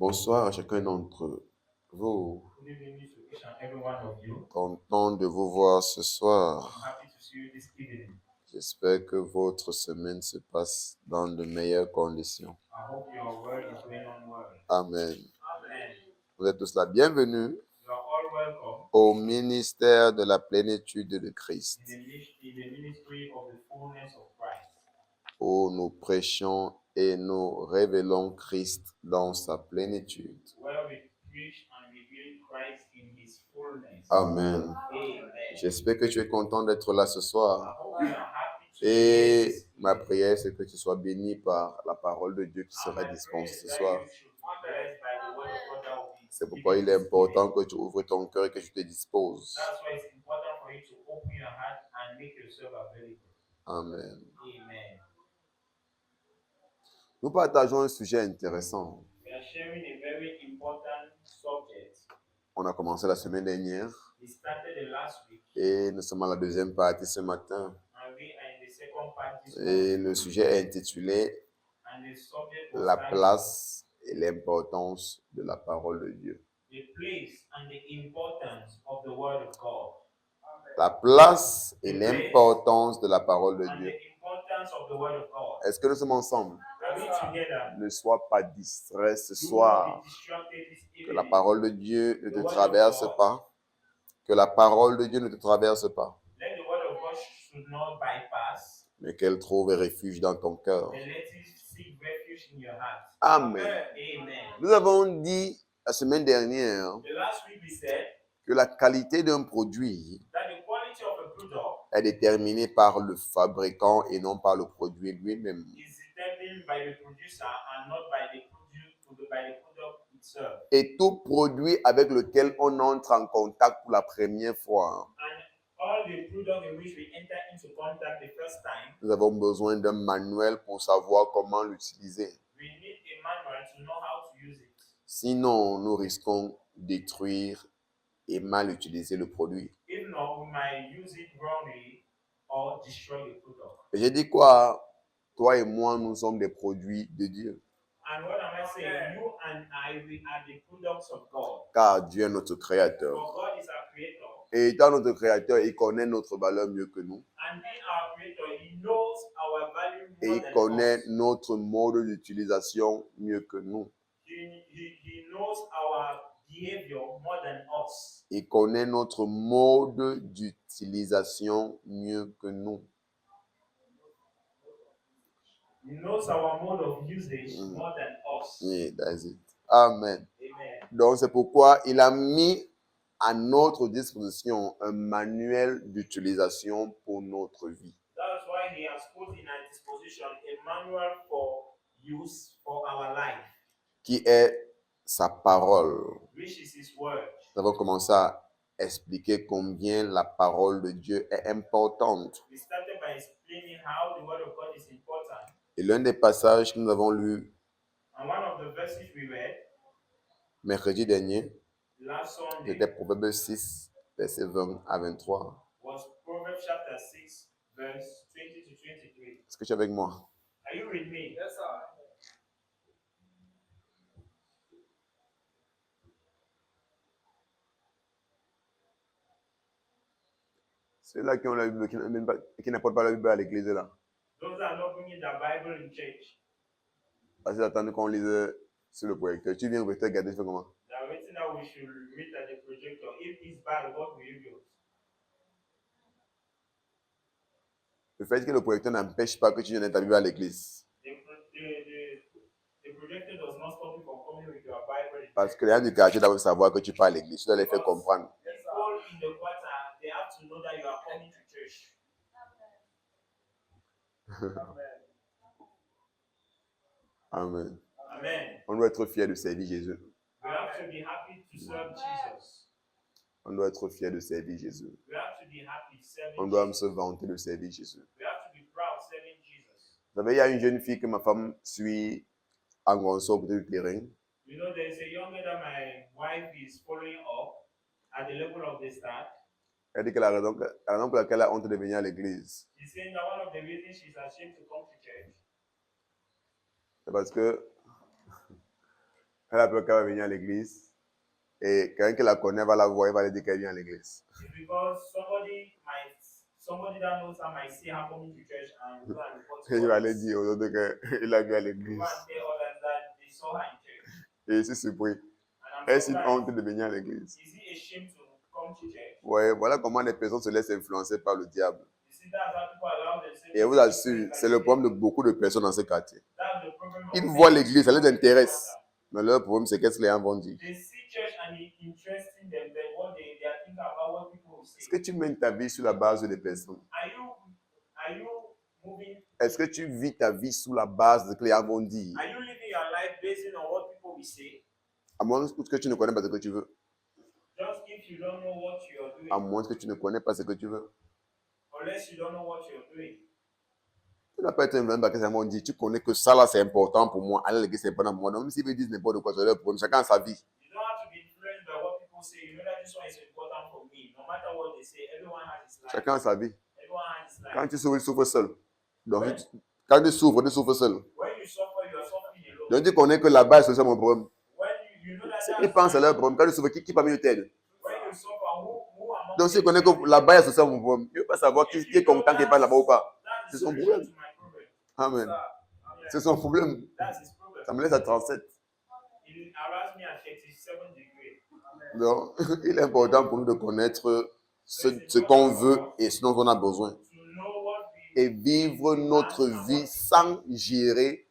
Bonsoir à chacun d'entre vous. Good evening to each and every one of you. Content de vous voir ce I'm soir. happy to see you this evening. J'espère que votre semaine se passe dans de meilleures conditions. I hope your word is going on well. Amen. Amen. Vous êtes tous la bienvenue You are all welcome au ministère de la plénitude de Christ, in the ministry of the fullness of Christ, où nous prêchons et nous révélons Christ dans sa plénitude. where we preach and reveal Christ in his fullness. Amen. Amen. J'espère que tu es content d'être là ce I soir. hope you are happy to be Et here this ma evening. prière, c'est que tu sois béni par la parole de Dieu qui And sera my dispensée prayer ce is that soir. you should be blessed by the word of God that will be C'est pourquoi il given est this important evening. que tu ouvres ton cœur et que tu te disposes. That's why it's important for you to open your heart and make yourself available. Amen. Amen. Nous partageons un sujet intéressant. We are sharing a very important subject. On a commencé la semaine dernière We started the last week et nous sommes à la deuxième partie ce matin. and we are in the second part this Et morning. le sujet est intitulé And the subject was La titled place et l'importance de la parole de Dieu. The place and the importance of the word of God. La place et l'importance de la parole de And Dieu. the importance of the word of God. Est-ce que nous sommes ensemble? Are we together? Ne sois pas distrait ce Do not soir. be distracted this Que la evening. parole de Dieu ne The te word of traverse God. pas. Que la parole de Dieu ne te traverse pas. Let the word of God should not bypass, Mais qu'elle trouve refuge dans ton cœur. and let it seek refuge in your heart. Amen. Amen. Nous avons dit la semaine dernière The last week we said que la qualité d'un produit that the quality of a product est déterminée par le fabricant et non par le produit lui-même. is determined by the producer and not by the product itself. Et tout produit avec lequel on entre en contact pour la première fois, And all the product in which we enter into contact the first time, nous avons besoin d'un manuel pour savoir comment l'utiliser. we need a manual to know how to use it. Sinon, nous risquons de détruire et mal utiliser le produit. If not, we might use it wrongly or destroy the product. Et j'ai dit quoi? Toi et moi, nous sommes des produits de Dieu. And what am I saying? You and I, we are the products of God. Car Dieu est notre créateur. For God is our creator. Et étant notre créateur, il connaît notre valeur mieux que nous. And being our creator, he knows our value Et more il than connaît us. notre mode d'utilisation mieux que nous. He knows our behavior more than us. Il connaît notre mode d'utilisation mieux que nous. He knows our mode of usage more than us. Yeah, that's it. Amen. Amen. Donc c'est pourquoi il a mis à notre disposition un manuel d'utilisation pour notre vie. That's why he has put in our disposition a manual for use for our life, Qui est sa parole. which is his word. Nous avons commencé à expliquer combien la parole de Dieu est importante. We started by explaining how the word of God is important. Et l'un des passages que nous avons lu And one of the verses we read mercredi dernier, last Sunday c'était Proverbe 6, versets 20 à 23. was Proverbs chapter 6, verse 20 to 23. Est-ce que tu es avec moi? Are you with me? Yes, sir. Ceux-là qui ont la Bible, qui n'apportent pas la Bible à l'église là. Those that are not bringing the Bible in church, Parce qu'ils attendent qu'on lise sur le projecteur. Tu viens au projecteur, regarder, tu fais comment? they are waiting that we should read at the projector. If it's bad, what will you do? Le fait que le projecteur n'empêche pas que tu viennes ta Bible à l'église. The projector does not stop you from coming with your Bible. Parce que les gens du quartier doivent savoir que tu pars à l'église. Tu dois les faire comprendre. People in the quarter, they have to know that you are coming to church. Amen. Amen. On doit être fier de servir Jésus. We have to be happy to serve Jesus. On doit être fier de servir Jésus. We have to be happy serving On doit Jesus. se vanter de servir Jésus. We have to be proud serving Jesus. Vous savez, il y a une jeune fille que ma femme suit en Gonçon au côté du terrain. You know, there is a young girl that my wife is following up at the level of the start. Elle dit que la raison pour laquelle elle a honte de venir à l'église, She's saying that one of the reasons she's ashamed to come to church c'est parce que Elle a peur qu'elle va venir à l'église. Et quelqu'un qui la connaît va la voir, il va lui dire qu'elle vient à l'église. It's because somebody that knows her might see her coming to church and go and report to Et il va others. lui dire aux autres qu'il a vu à Go l'église. and tell others that they saw her in church. Et je suis surpris. And I'm Est-ce une surprised. honte de venir à l'église? Is he ashamed to come to church? Ouais, voilà comment les personnes se laissent influencer par le diable. You see, that's how people allow themselves Et je vous to be assure, influenced by c'est the le devil. problème de beaucoup de personnes dans ce quartier. That's the problem of Ils many voient l'église, ça les people. intéresse. Mais leur problème, c'est qu'est-ce que les gens vont dire. They see church and it interesting them, then what they are thinking about what people will Est-ce say. que tu mènes ta vie sur la base des personnes? Are you moving? Est-ce que tu vis ta vie sous la base de ce que les gens vont dire? Are you living your life based on what people will say? À moins que tu ne connais pas ce que tu veux. Just if you don't know what you are doing, À moins que tu ne connais pas ce que tu veux. unless you don't know what you're doing. Tu n'as pas été invité parce que ça m'a dit, tu connais que ça là c'est important pour moi. Aller à l'église c'est important pour moi. Donc, même s'ils me disent n'importe quoi, c'est leur problème. Chacun a sa vie. You don't have to be influenced by what people say. You know that this one is important for me. No matter what they say, everyone has his life. Chacun a sa vie. Everyone has his life. Quand tu souffres seul. Donc, quand tu souffres seul. When you suffer, you are suffering alone. Donc, tu connais que là-bas, c'est ça mon problème. When you know that Ils pensent à leur problème. Quand tu souffres, qui parmi eux t'aide? when you suffer, who among Donc, s'ils you connaissent que là-bas, c'est ça mon problème. Il ne veut pas savoir qui est content qui est pas là-bas ou pas. that's the C'est son solution problème. to my problem. Amen. Yeah, C'est son problème. that's his problem. Ça me laisse à 37. It harassed me at 37 degree. Donc, il est important pour nous de connaître ce qu'on veut et ce dont on a besoin. To know what Et vivre notre vie sans gérer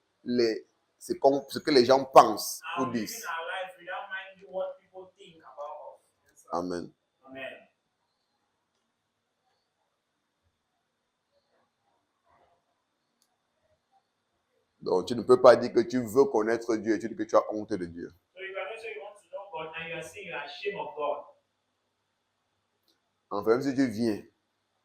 ce que les gens pensent ou living disent. our life without minding what people think about us. Amen. Amen. Donc, tu ne peux pas dire que tu veux connaître Dieu et tu dis que tu as honte de Dieu. So you cannot say you want to know God and you are saying you are ashamed of God. Enfin, même si tu viens,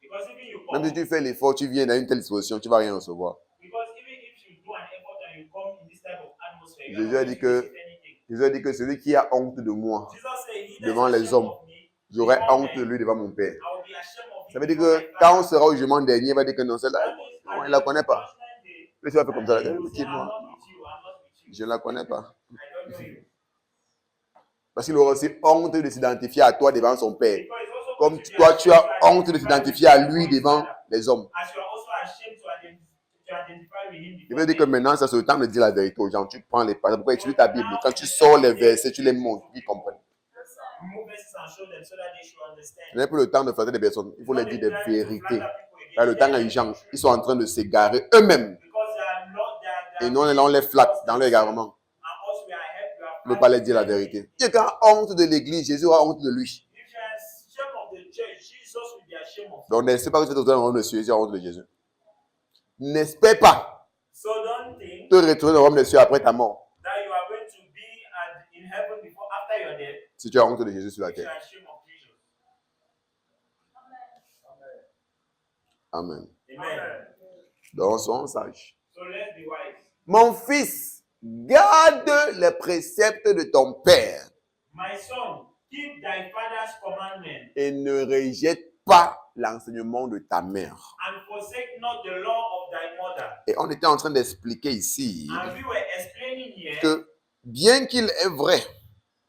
Because even you même come, si tu fais l'effort, tu viens dans une telle disposition, tu ne vas rien recevoir. because even if you do an effort and you come in this type of atmosphere, you Jésus are a not dit going to que, receive anything. Jésus a dit que celui qui a honte de moi Jesus said, he that devant is les ashamed hommes, of me, j'aurai before honte de men, lui devant mon Père. I will be ashamed of Ça him veut dire before que my quand on Father. sera au jugement dernier, il va dire que non, celle-là, That means non, at il ne the la connaît pas. judgment day, Puis tu vas faire comme ça. he will say, I'm Quitte-moi. not with you, I'm not with you. Je ne la connais pas. I don't know you. Parce qu'il aura aussi honte de s'identifier à toi devant son Père. Because it's also Comme going to be toi, ashamed tu as to honte de identify t'identifier à with lui his devant Father, les hommes. as you are also ashamed to identify with him Il before veut dire que men. maintenant, ça c'est le temps de dire la vérité aux gens. Tu prends les passages. Pourquoi étudier ta Bible? Quand tu sors les versets, tu les montres. Ils comprennent. Remove verses and show them so that they should understand. Ce n'est plus le temps de flatter des personnes. Il faut leur dire des Not the time to vérités. flatter people again. Là, le temps est urgent. Ils sont en train de s'égarer eux-mêmes. Because they are not, Et nous, on les flatte dans leur égarement. And us, we are helped, we are Il ne veut pas leur dire la vérité. Quelqu'un a honte de l'église, Jésus a honte de lui. If you are ashamed of the church, Jesus will be ashamed of you. Donc, n'espère pas que tu es dans le royaume de cieux, tu as honte de Jésus. N'espère pas So don't think te retourner dans le royaume de cieux après ta mort. that you are going to be in heaven before after your death. Si tu as honte de Jésus sur la If you terre. are ashamed of Jesus. Amen. Amen. Donc, soyons sages. So let's be wise. Mon fils, garde les préceptes de ton père My son, keep thy father's commandment et ne rejette pas l'enseignement de ta mère. and forsake not the law of thy mother. Et on était en train d'expliquer ici And we were explaining here, que bien qu'il est vrai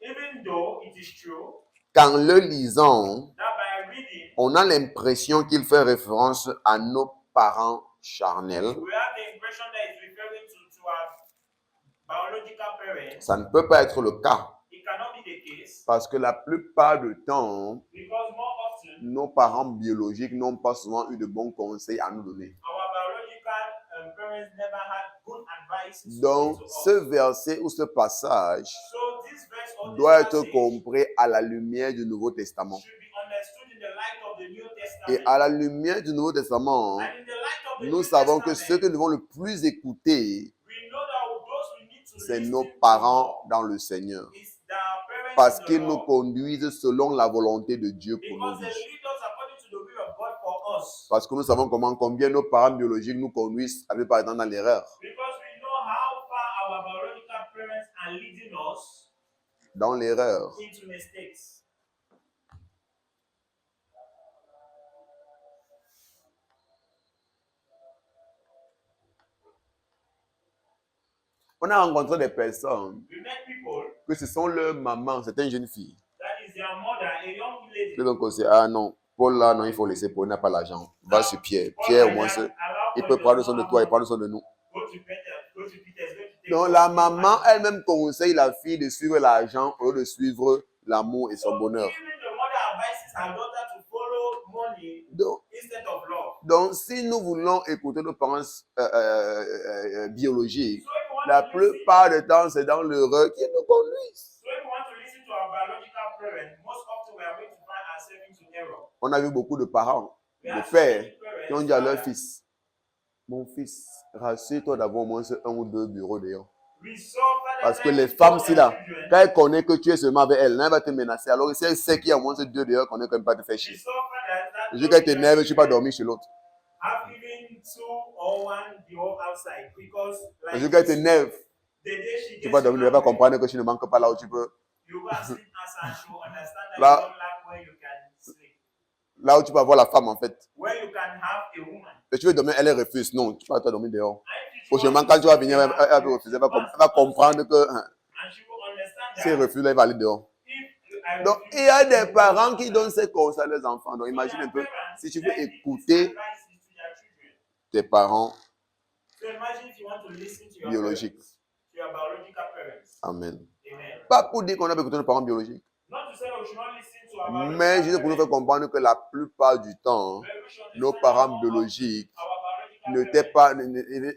even though it is true qu'en le lisant, that by reading, on a l'impression qu'il fait référence à nos parents charnels, we have the impression that it's referring to our biological parents. ça ne peut pas être le cas It cannot be the case parce que la plupart du temps, because more often nos parents biologiques n'ont pas souvent eu de bons conseils à nous donner. our biological parents never had good advice to Donc, give ce to us. verset ou ce passage So this verse or this doit être passage compris à la lumière du Nouveau Testament. should be understood in the light of the New Et Testament. à la lumière du Nouveau Testament, And in the light of the nous New savons que Testament, ceux que nous devons le plus écouter, we know that those we need to c'est listen nos to parents dans le Seigneur. is the parents Parce in the qu'ils nous Lord, conduisent selon la volonté de Dieu pour nos because they vies. lead us according to the will of God for us. Parce que nous savons combien nos parents biologiques nous conduisent à par exemple dans l'erreur, Because we know how far our biological parents are leading us dans l'erreur. into mistakes. On a rencontré des personnes We met people que ce sont leurs mamans, c'est une jeune fille. that is their mother, a young lady. Donc, on sait, ah non, Paul là, non, il faut laisser, Paul n'a pas l'argent. Va sur Pierre. Pierre, au moins, il peut prendre soin de toi et prendre soin de nous. Go to Peter, go to Peter, go to take Donc, care la of maman you. elle-même conseille la fille de suivre l'argent au lieu de suivre l'amour et son So bonheur. even the mother advises her daughter to follow money Donc, instead of love. donc, si nous voulons écouter nos parents biologiques, So if you want la to listen, plupart du temps, c'est dans l'heureux qu'ils nous conduisent. so if you want to listen to our biological parents, most often we are going to find ourselves into error. On a vu beaucoup de parents, We de have so pères, many parents qui ont dit à leur that fils, mon fils, rassure-toi d'avoir au moins un ou deux bureaux dehors. we saw fathers Parce que like les to femmes, tell si their là, children, quand elle connaît que tu es seulement avec elle, elle va te menacer. Alors, si elle sait qu'il y a au moins ces deux dehors, qu'on est quand même pas te faire we chier. saw fathers that Je know qu'elle their t'énerve, tu ne vas pas children dormir chez l'autre. have even two or one bureau outside because like Je qu'elle t'énerve, the day she tu gets vas dormir, elle va angry, comprendre que tu ne manques pas là où tu peux. you go and sleep as and she will understand that Là- you don't lack where you can sleep, Là où tu vas voir la femme, en fait. where you can have a woman. Et tu veux dormir, elle refuse. Non, tu vas toi dormir dehors. And if you Prochainement, want quand to tu vas sleep venir, there, elle va refuser. Elle va comprendre que hein, and she will understand si elle that refuse, là, elle va aller dehors. if I Donc, refuse il y a to des go parents outside, qui donnent ces conseils à leurs enfants. Donc, so imagine their un peu, parents si tu veux let these écouter advices to their children. tes parents So imagine if you want to listen to your biologiques. parents, to your biological parents. Amen. Amen. Pas pour dire qu'on a écouté nos parents biologiques, Not to say we should not listen to our mais biological juste pour nous faire parents, comprendre que la plupart du temps, but we should nos understand parents that more biologiques of our ne biological t'aient parents, pas,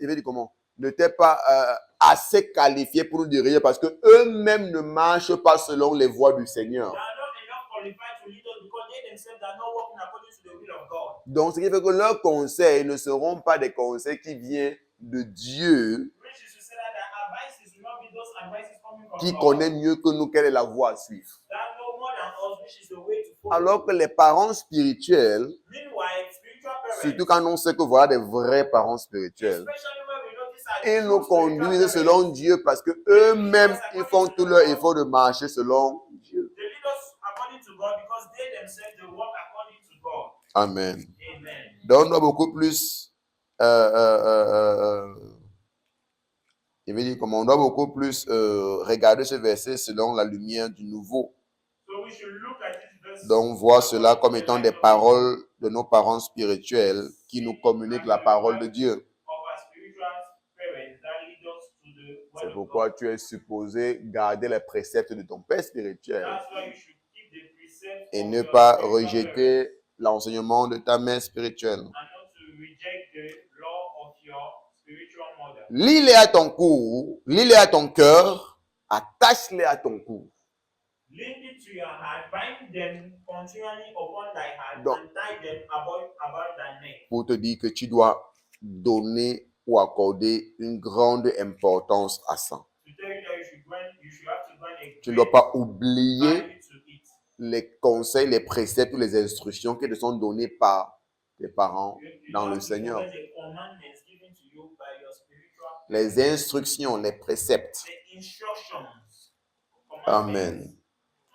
il veut dire comment, ne t'aient pas assez qualifiés pour nous diriger parce qu'eux-mêmes ne marchent pas selon les voies du Seigneur. they are not enough qualified to lead us because they themselves are not working according to the will of God. Donc, ce qui fait que leurs conseils ne seront pas des conseils qui viennent de Dieu, Which is to say that their advices will not be those advices coming from qui God. connaît mieux que nous quelle est la voie à suivre. That know more than us, which is the way to follow. Alors que les parents spirituels, Meanwhile, spiritual parents, surtout quand on sait que voilà des vrais parents spirituels, especially when we notice our ils true nous spiritual conduisent parents, selon Dieu parce que eux-mêmes, ils font tout leur effort de marcher selon Dieu. they lead us according to God because they themselves they work according to God. Amen. Amen. Donc, on doit beaucoup plus, il veut dire comment on doit beaucoup plus regarder ce verset selon la lumière du nouveau. So we should look at this verse. Donc, voir cela comme étant des paroles de nos parents spirituels qui nous communiquent la parole de Dieu. Of our spiritual parents that lead us to the word C'est of pourquoi God. tu es supposé garder les préceptes de ton père spirituel That's why you should keep the precepts et of ne your pas spiritual rejeter l'enseignement de ta mère spirituelle. parents and not to reject the law of your spiritual mother. Lis-les à ton cou, lis-les à ton cœur, attache-les à ton cou. Link it to your heart, bind them continually upon thy heart, Donc- and tie them about thy neck. Pour te dire que tu dois donner ou accorder une grande importance à ça. To tell you that you should have to grant a Tu ne dois great pas oublier value to it. les conseils, les préceptes ou les instructions qui te sont données par tes parents You dans have le to Seigneur. follow the commandments given to you by your spiritual Les instructions, les préceptes. the instructions. Commandments. Amen.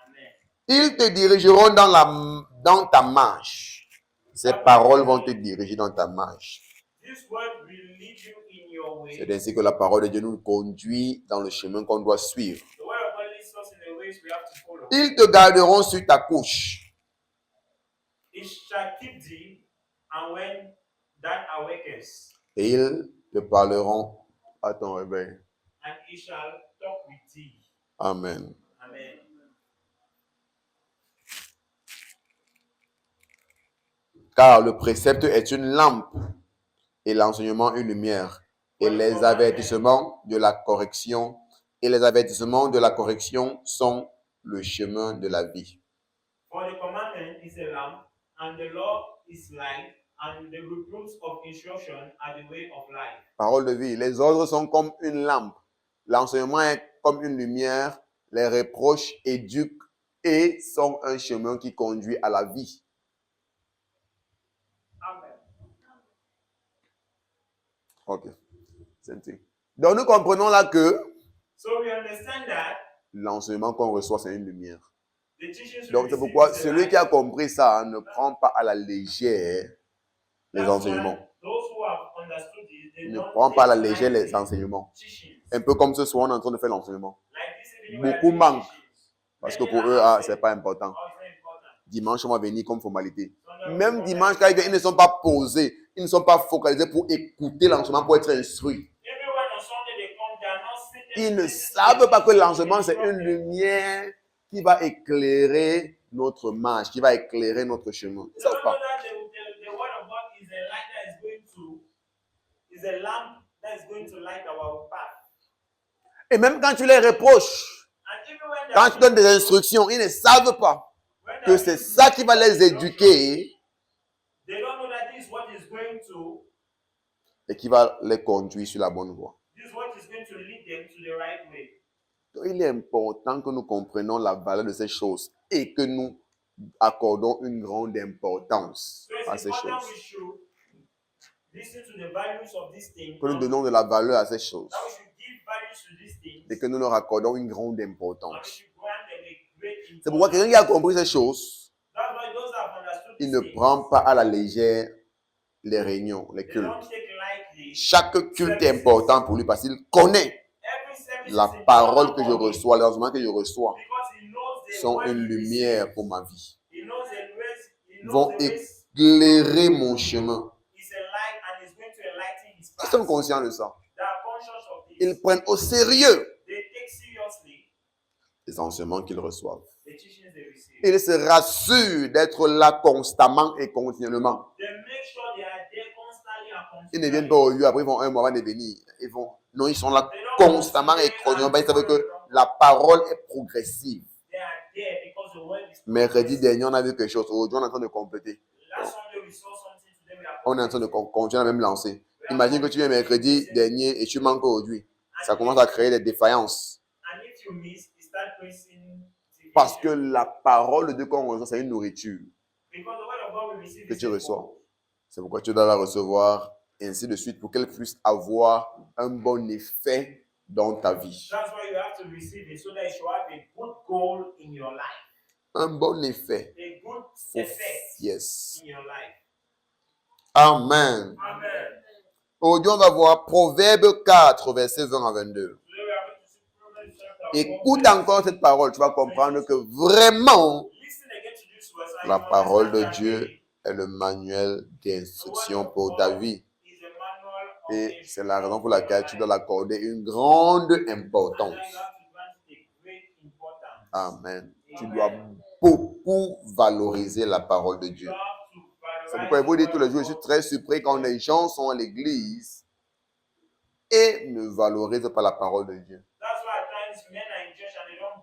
Amen. Ils te dirigeront dans ta marche. Ces paroles vont te diriger dans ta marche. This word will lead you in your way. C'est ainsi que la parole de Dieu nous conduit dans le chemin qu'on doit suivre. The word of God leads us in the ways we have to follow. Ils te garderont sur ta couche. It shall keep thee, and when that awakens, Et ils te parleront à ton réveil. and it shall talk with thee. Amen. Amen. Car le précepte est une lampe et l'enseignement une lumière. Et les avertissements de la correction sont le chemin de la vie. For the commandment is a lamp, and the law is light, and the reproofs of instruction are the way of life. Parole de vie. Les ordres sont comme une lampe. L'enseignement est comme une lumière. Les reproches éduquent et sont un chemin qui conduit à la vie. Amen. Ok. Donc nous comprenons là que So we understand that l'enseignement qu'on reçoit, c'est une lumière. the teachings we Donc c'est receive pourquoi is a celui light. qui a compris ça hein, ne prend pas à la légère les That's why enseignements. those who have understood this, they Ne don't prend pas à la take légère lightly les enseignements. teachings. Un peu comme ce soir, on est en train de faire l'enseignement. Like this finish we are Beaucoup doing manquent. teachings. Parce que Many pour are eux, absent. c'est pas important. Oh, it's not important. Dimanche, on va venir comme formalité. Sunday will Même come dimanche, every quand ils viennent, ils ne Sunday. sont pas posés. Ils ne sont pas focalisés pour écouter l'enseignement, pour être instruits. Even when on Sunday they come, they are not sitting. Ils ne listening to savent the pas que teaching, l'enseignement, c'est instruct une them. lumière qui va éclairer notre marche, qui va éclairer notre chemin. Ils ne They don't savent know pas. that the word of God is a light that is going to, is a lamp that is going to light our path. Et même quand tu les reproches, And even when they quand are tu donnes des being- instructions, ils ne savent pas when they que are c'est being ça qui va les instructions, éduquer they don't know that this is what is going to, et qui va les conduire sur la bonne voie. this is what is going to lead them to the right way. Donc, il est important que nous comprenions la valeur de ces choses et que nous accordons une grande importance So à it's ces important choses. we should listen to the values of these things. Que nous donnons de la valeur à ces choses That we should give values to these things. et que nous leur accordons une grande And we importance. should grant them a great C'est pourquoi quelqu'un importance. qui a compris ces choses, That's why those that have understood il these ne things, prend pas à la légère les réunions, les they don't cultes. take lightly. Chaque culte est important pour lui parce qu'il connaît Every service la is parole important que je for him reçois, les enseignements que je reçois because he knows the sont word une he lumière receives. pour ma vie. He knows the ways, he knows Vont the ways éclairer mon chemin. is a light and is going to enlighten his Ils path. sont conscients de ça. They are conscious of this. Ils prennent au sérieux They take seriously les enseignements qu'ils reçoivent. the teachings they receive. Ils se rassurent d'être là constamment et continuellement. They make sure they are there constantly and Ils ne viennent continually. pas au lieu, après ils vont un mois avant de venir. Non, ils sont là They don't want to constamment et stay continuellement. Ils and savent que la parole est progressive. They are there because the word is Mercredi dernier, on a vu quelque chose. Aujourd'hui, on est en train de compléter. Last Sunday we saw something, today we are On est en train de continuer la même lancée. We are Imagine que tu viens mercredi dernier et tu manques aujourd'hui. Ça commence à créer des défaillances. And if you miss, you start facing Parce que la parole de Dieu qu'on reçoit, c'est une nourriture because the word of God we receive que is tu simple. reçois. C'est pourquoi tu dois la recevoir, et ainsi de suite, pour qu'elle puisse avoir un bon effet dans ta vie. That's why you have to receive it so that it should have a good goal in your life, Un bon effet. a good Oh, effect yes. in your life. Amen. Amen. Aujourd'hui, on va voir Proverbe 4, versets 20 à 22. Today we are going to see Proverbs chapter 4, Écoute verse- encore cette parole, tu vas comprendre que vraiment, Listen again to this verse and la you parole de understand that Dieu really est le manuel the word d'instruction of pour God ta vie. is a manual of Et c'est la instruction raison pour for your laquelle tu life. dois l'accorder une grande And now importance. you have to grant it a great importance. Amen. Tu Amen. dois beaucoup valoriser la parole de You Dieu. have to C'est valorize pourquoi il the vous dit word tous les of jours, je suis God. très surpris quand les gens sont à l'église et ne valorisent pas la parole de Dieu. That's why at times men are in church and they don't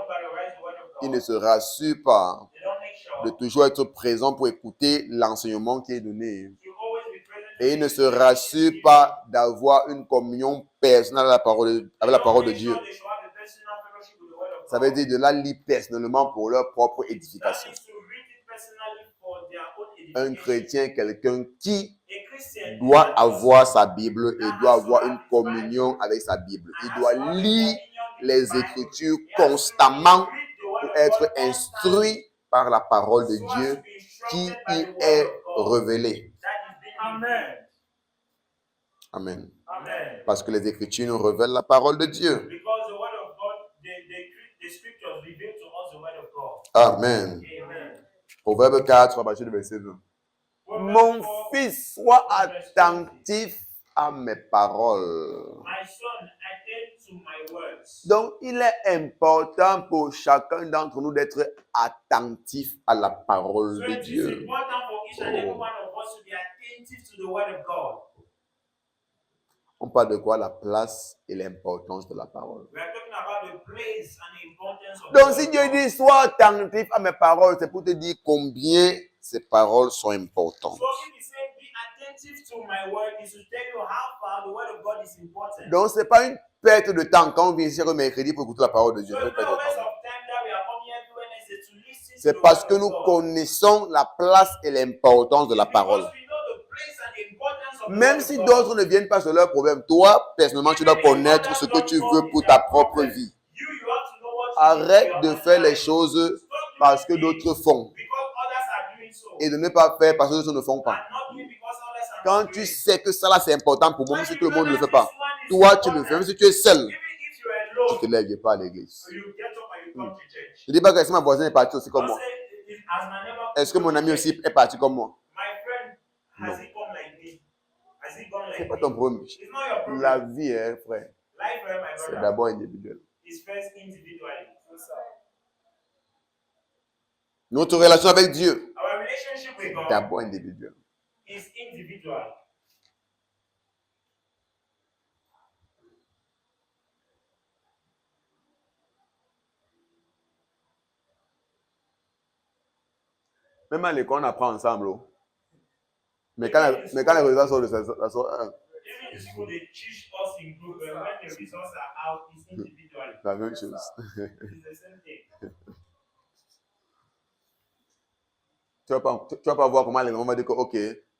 valorize the word of Ils God. ne se rassurent pas They don't make sure de toujours être présents pour écouter l'enseignement qui est donné. to always be present. Et ils ne se rassurent pas d'avoir une communion personnelle avec la parole de Dieu. They should have a personal fellowship with the word of Ça God. veut dire de la lire personnellement pour leur propre That édification. is to read it personally for their own Un edification. chrétien est quelqu'un qui A Christian doit is a person avoir sa Bible et doit avoir une communion avec sa Bible. and Il has doit to have a lire communion with les the Bible. Écritures He has to constamment read the word pour of être God constantly instruit par la parole de so as Dieu to be qui instructed by y the word est of God révélée. that is being revealed. Amen. Amen. Parce que les Écritures nous révèlent la parole de Dieu. Because the word of God, the scriptures reveal to us the word of God. Amen. Amen. Proverbe 4, à partir du verset 20. Mon fils, sois attentif à mes paroles. My son, attend to my words. Donc, il est important pour chacun d'entre nous d'être attentif à la parole So de it is Dieu. important for each and every one of us to be attentive to the word of God. On parle de quoi? La place et l'importance de la parole. We are talking about the place and the importance of Donc, the si word Dieu of God. dit sois attentif à mes paroles, c'est pour te dire combien ces paroles sont importantes. So if he said be attentive to my word, is to tell you how far the word of God is important. Donc, ce n'est pas une perte de temps quand on vient ici le mercredi pour écouter la parole de Dieu. So C'est it's pas une not a perte de waste temps. of time that we are coming here every Wednesday to listen to C'est the parce word que of nous God. connaissons la place et l'importance de la Because parole. we know the place and the importance of the Même word si of God. d'autres ne viennent pas sur leurs problèmes, toi, personnellement, tu dois connaître ce que tu veux pour ta propre vie. You have to know what you need for Arrête your de own faire les life. choses Stop doing parce que things d'autres font because others are doing so. et de ne pas faire parce que d'autres ne font And pas. not doing because others are Quand not tu doing. sais que ça là c'est important pour moi, même When si you tout le know monde ne le that fait pas, this one is toi tu le important, fais, même si tu es seul, even if you are alone, tu te alone. lèves, je pars à l'église. So you get up and you come to church. Je dis pas que si ma voisine est partie aussi comme Don't moi. say, as my neighbor Est-ce que goes mon to ami church, aussi est parti comme moi? my friend, has Non. he come like me? Has he gone C'est like pas me? ton problème. It's not your problem. La vie, hein, frère, Life, my c'est brother, d'abord individuel. is first individually. Notre relation avec Dieu, Our relationship with God d'abord individuel. is individual. Même à l'école, on apprend ensemble. Oh. Mais quand les résultats sortent de ça, Even in school, they teach us in group, and when the results are out, it's individually. la même chose. It's the same thing. Tu vas pas voir comment les gens vont dire que, ok,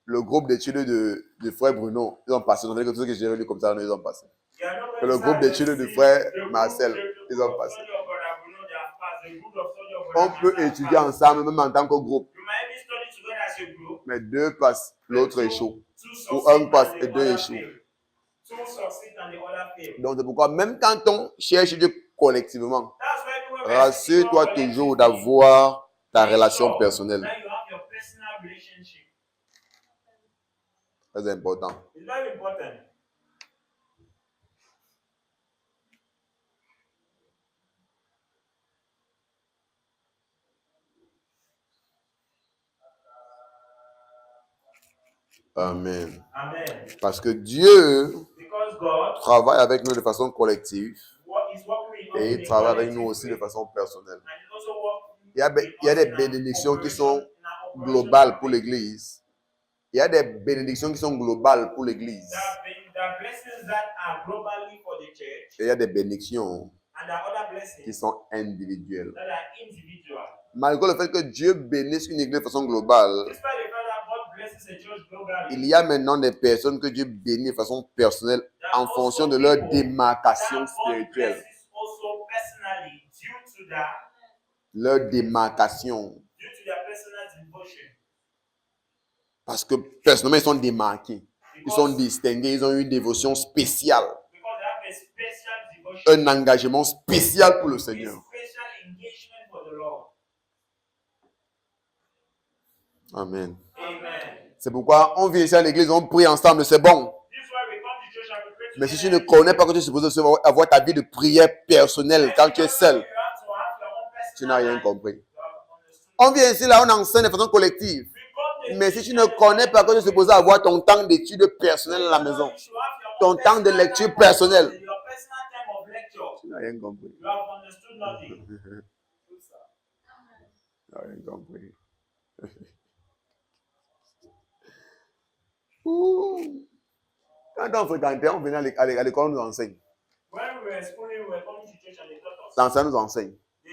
le groupe d'études de frère Bruno, ils ont passé. On a dit que tout ce que j'ai lu comme ça, ils ont passé. You are not Et going le to groupe start d'études to de see frère the group- Marcel, the ils group ont of passé. study of Brother Bruno, they have passed. The group of study of On Brother peut Marcel have étudier passed. ensemble, même en tant que groupe. You might even study together as a group. Mais deux passent, l'autre Two échoue. succeed Ou un passe and et the deux other échouent. fail. Two succeed and the other fail. Donc c'est pourquoi, même quand on cherche Dieu collectivement, That's why when we are seeking God rassure-toi toujours d'avoir ta make relation sure personnelle. that you have your personal relationship. Très important. It's very important. Amen. Amen. Parce que Dieu Because God travaille avec nous de façon collective is working with us et in il a travaille avec collective nous aussi de way, façon personnelle. and he's also working Il y a with des us in a bénédictions qui sont operation- in a operational globales pour way. l'Église. Il y a des bénédictions qui sont globales pour l'Église. There are blessings that are globally for the church, Et il y a des bénédictions and there are other qui blessings sont individuelles. that are individual. Malgré le fait que Dieu bénisse une Église de façon globale, Despite the fact that God blesses a church globally, il y a maintenant des personnes que Dieu bénit de façon personnelle there are en fonction also de leur people démarcation that God spirituelle. blesses also personally due to Leur démarcation. their personal devotion. Parce que personnellement, ils sont démarqués. Ils sont Because distingués. Ils ont une dévotion spéciale. they have a special devotion, Un engagement spécial pour le a Seigneur. special engagement for the Lord. Amen. Amen. C'est pourquoi on vient ici à l'église, on prie ensemble, c'est bon. This is why we come to church and we pray Mais si tu together. ne connais pas que tu es supposé avoir ta vie de prière personnelle quand tu es seul, You have to have your own personal tu n'as rien life. compris. You have understood. On vient ici, là, on enseigne de façon collective. We come to Mais church si tu ne and connais pas que tu es supposé avoir ton temps d'étude personnel à la maison, you should have your ton own temps de personal lecture time of personnel, study, your personal time of lecture. tu n'as rien compris. You have understood nothing. Tu n'as rien compris. Ouh. Quand on fréquentait, on venait à l'école, on nous enseigne. When we were schooling, we were coming to church and they taught us. L'enseignant nous enseigne. The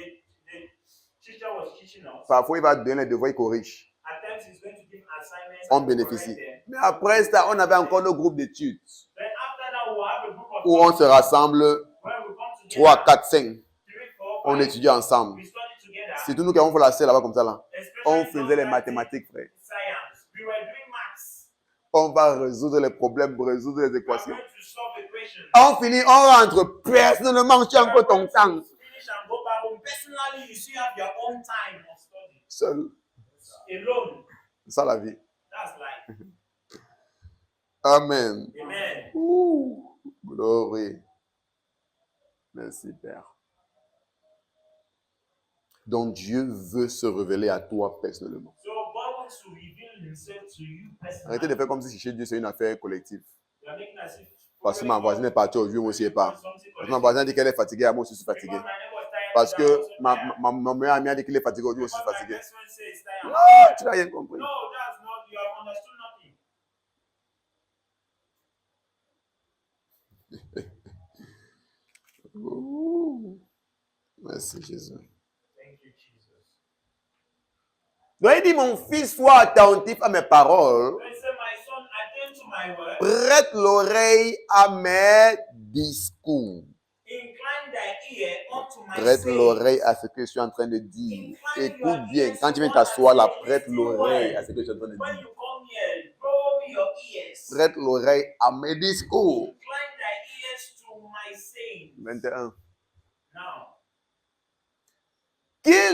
teacher was teaching us. Parfois, il va te donner les devoirs, il corrige. At times, he's going to give assignments. On and bénéficie. correct them. Mais après ça, on avait encore nos groupes d'études Then after that, we'll have a group of où on se studies. rassemble When we come 3, together, 4, 5. 3, 4, On 5, étudie ensemble. we study together. C'est tout nous qui avons fait la scène là-bas comme ça là. On Especially faisait those les that did mathématiques, frère. science. We were doing maths. On va résoudre les problèmes, résoudre les We are équations. going to solve equations. On finit, on rentre personnellement, tu as encore ton temps. Finish and go back home. Personally, you still have your own time of study. Seul. Alone. C'est ça la vie. That's life. Amen. Amen. Ouh, glory. Merci, Père. Donc, Dieu veut se révéler à toi personnellement. So God wants to reveal himself to you personally. Arrêtez de faire comme si chez Dieu, c'est une affaire collective. You are making as if Parce que ma voisine est partie aujourd'hui, moi aussi, elle part. Parce que ma voisine dit qu'elle est fatiguée, moi aussi, je suis fatigué. Parce que ma meilleure amie a dit qu'elle est fatiguée aujourd'hui, moi aussi, je suis fatigué. Non, tu n'as rien compris. No, that's not. You have understood nothing. Ouh. Merci, Jésus. Thank you, Jesus. Donc, il dit, mon fils, sois attentif à mes paroles. Then say, my son, attend to my word. Prête l'oreille à mes discours. Incline thy ear unto my Prête saying. l'oreille à ce que je suis en train de dire. Écoute bien. Quand tu viens t'asseoir là, prête l'oreille à ce que je suis en train de When dire. you come here, draw me your ears. Prête l'oreille à mes discours. Incline thy ears to my saying. 21.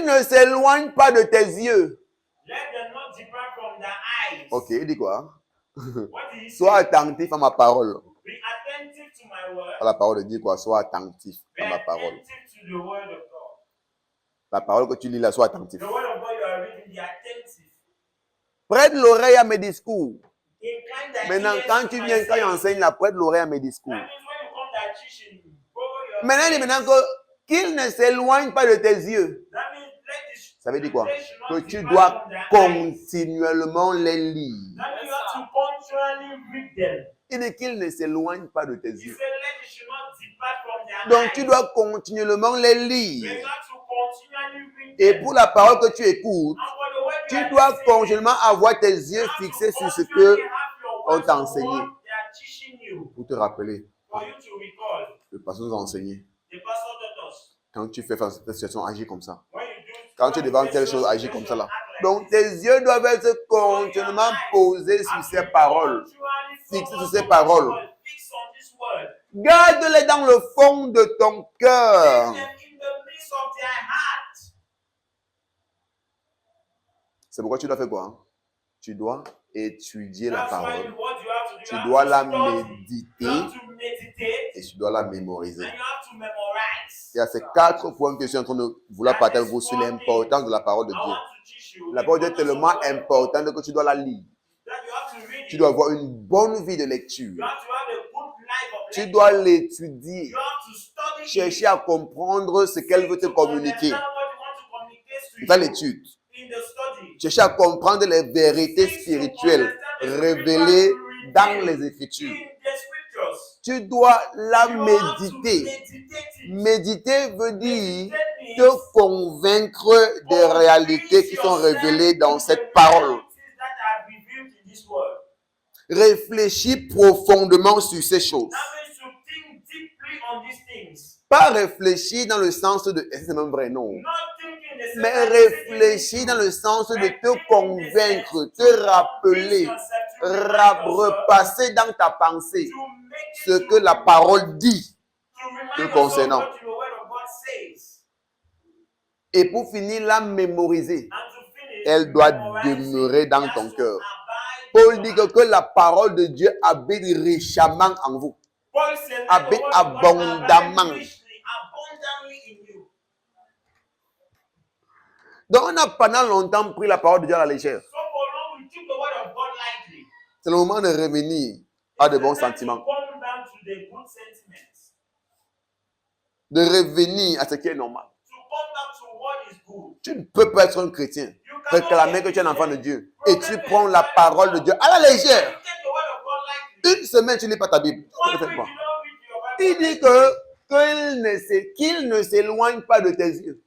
ne s'éloigne pas de tes yeux. Let them not depart from their eyes. Ok, il dit quoi? What did he say? Sois attentif à ma parole. Be attentive to my word. La parole dit quoi? Sois attentif Be à ma parole. attentive to the word of God. La parole que tu lis là, sois attentif. The word of God you are reading, be attentive. Prête l'oreille à mes discours. Incline thy Maintenant, ears quand to tu my viens, quand saying. j'enseigne là, prête l'oreille à mes discours. That means when you come to teaching, borrow your Maintenant, il dit maintenant qu'il ne s'éloigne pas de tes yeux. That means let this Ça veut dire quoi? they should Que not tu depart dois from their eyes. continuellement les lire. That means you have to continually read them. Il dit qu'il ne s'éloigne pas de tes He yeux. said let it should not depart from their Donc, eyes. tu dois continuellement les You lire. have to continually read Et them. pour la parole que tu écoutes, And for the word you tu are dois listening, continuellement avoir tes you yeux have to fixés sur ce continually que have your on words t'a on enseigné. what they are teaching you, pour te rappeler. for you to recall. Le pasteur nous a enseigné. The pastor taught us. Quand tu fais face à cette situation, agis comme ça. When you do, Quand tu es devant telle chose, agis comme ça là. Donc tes yeux doivent être continuellement posés sur ces paroles. Fixés sur ces paroles. Fix on this word. Garde-les dans le fond de ton cœur. Keep them in the midst of their heart. C'est pourquoi tu dois faire quoi? Hein? Tu dois étudier la That's why parole. what you have to do, Tu you dois have la to study. You méditer have to meditate et tu dois la mémoriser. and you have to memorize. Il y a ces 4 points que je suis en train de vouloir partager avec vous sur l'importance de la parole de I Dieu. want to teach you La parole de Dieu est the tellement importance of the word, importante que tu dois la lire. that you have to read Tu it. dois avoir une bonne vie de lecture. You have to have a good life of Tu lecture. dois l'étudier. You have to study Chercher it. à comprendre ce qu'elle veut te To communiquer. understand what you want to communicate to C'est ça you l'étude. in the study. Chercher à comprendre les vérités spirituelles révélées dans les Écritures. In the scriptures. Tu dois la You have to méditer. meditate it. Méditer veut dire Meditate means te convaincre des réalités qui sont révélées dans cette parole. Réfléchis profondément sur ces choses. Pas réfléchir dans le sens de c'est même vrai, non. Mais réfléchir dans le sens de te convaincre, te rappeler, repasser dans ta pensée ce que la parole dit te concernant. Et pour finir, la mémoriser. Elle doit demeurer dans ton cœur. Paul dit que la parole de Dieu habite richement en vous. Habite abondamment. Donc on a pendant longtemps pris la parole de Dieu à la légère. C'est le moment de revenir à de bons sentiments. De revenir à ce qui est normal. Tu ne peux pas être un chrétien, réclamer que tu es un enfant de Dieu et tu prends la parole de Dieu à la légère. Une semaine, tu ne lis pas ta Bible. Tu fais quoi? Il dit qu'il ne s'éloigne pas de tes yeux.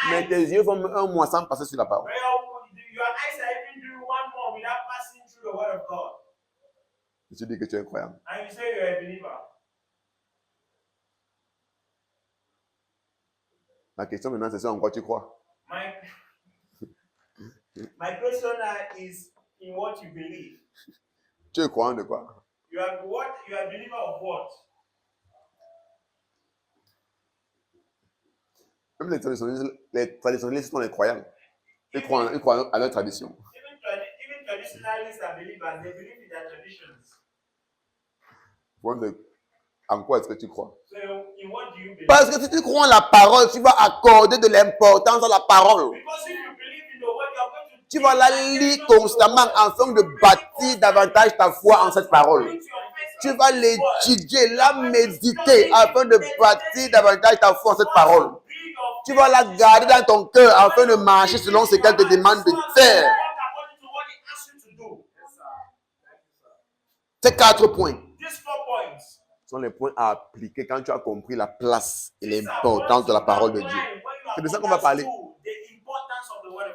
Mais tes yeux font un mois sans passer sur la parole. Et tu dis que tu es un croyant. La question maintenant, c'est en quoi tu crois. My question is in what you believe. Tu es croyant de quoi? You are a believer of what? Même les traditionnalistes sont les croyants. Ils croient à leur tradition. Even traditionalists are believers. They believe in their traditions. En quoi est-ce que tu crois? So in what do you believe? Parce que si tu crois en la parole, tu vas accorder de l'importance à la parole. Because if you believe in the word, you are going to Tu vas la lire constamment afin de bâtir davantage ta foi en cette parole. Tu vas l'étudier, la méditer afin de bâtir davantage ta foi en cette parole. Tu vas la garder dans ton cœur afin de marcher selon ce qu'elle te demande de faire. Ces 4 points sont les points à appliquer quand tu as compris la place et l'importance de la parole de Dieu. C'est de ça qu'on va parler.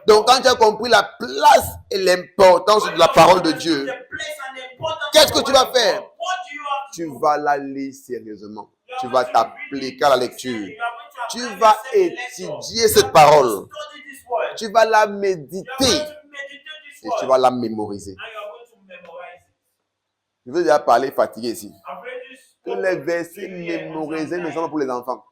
Donc, quand tu as compris la place et l'importance de la parole de Dieu, qu'est-ce que tu vas faire? Tu vas la lire sérieusement. Tu vas t'appliquer à la lecture. Tu vas étudier cette parole. Tu vas la méditer. Et tu vas la mémoriser. Je veux déjà parler fatigué ici. Que les versets mémorisés ne sont pas pour les enfants.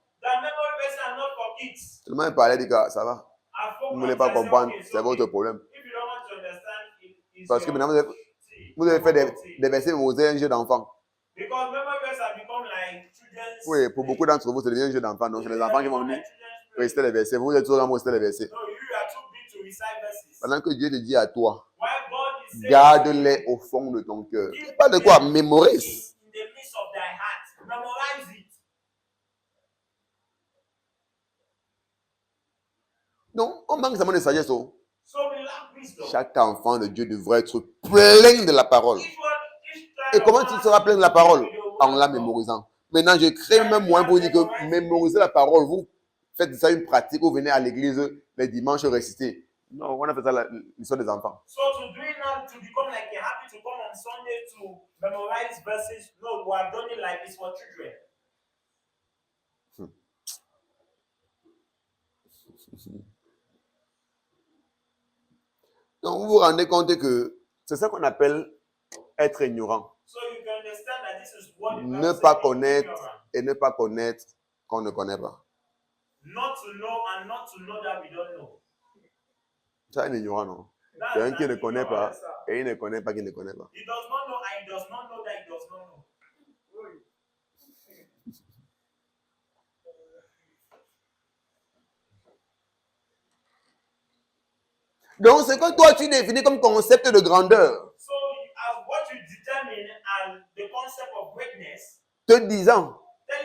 it. Seulement il parlait, dit que ça va. I Vous spoke ne voulez once, pas I said, comprendre, okay, c'est so votre problème. if you don't want to understand, it's Parce que your maintenant, tea. vous avez fait Tea. des versets, vous êtes un jeu d'enfant. Because memory verse have become like children's Oui, pour beaucoup d'entre vous, c'est devenu un jeu d'enfant. Donc, c'est les enfants qui vont venir réciter les versets. Vous êtes toujours là pour réciter les versets. No, you are too big to recite verses. Pendant que Dieu te dit à toi, Why God is saying garde-les au fond de ton cœur. Il n'y a pas de quoi, mémorise. in the midst of thy heart. Memorize it. Donc, on manque seulement de sagesse. Oh. So we lack wisdom. Chaque enfant de Dieu devrait être plein de la parole. Et comment tu seras plein de la parole? En la mémorisant. Maintenant, je crée même moyen pour dire que mémoriser la parole, vous faites ça une pratique, vous venez à l'église les dimanches réciter. Non, on a fait ça l'histoire des enfants. So to do it now, to become like a habit to come on Sunday to memorize verses, no, we are doing it like it's for children. Donc, vous vous rendez compte que c'est ça qu'on appelle être ignorant. So you can understand that this is what Ne pas connaître et ne pas connaître qu'on ne connaît pas. Not to know and not to know that we don't know. C'est un ignorant, non? C'est un qui ne connaît pas et il ne connaît pas qu'il ne connaît pas. He does not know and he does not know that he does not know. Donc, c'est que toi, tu définis comme concept de grandeur. So, as what you determine as the concept of greatness, Te disant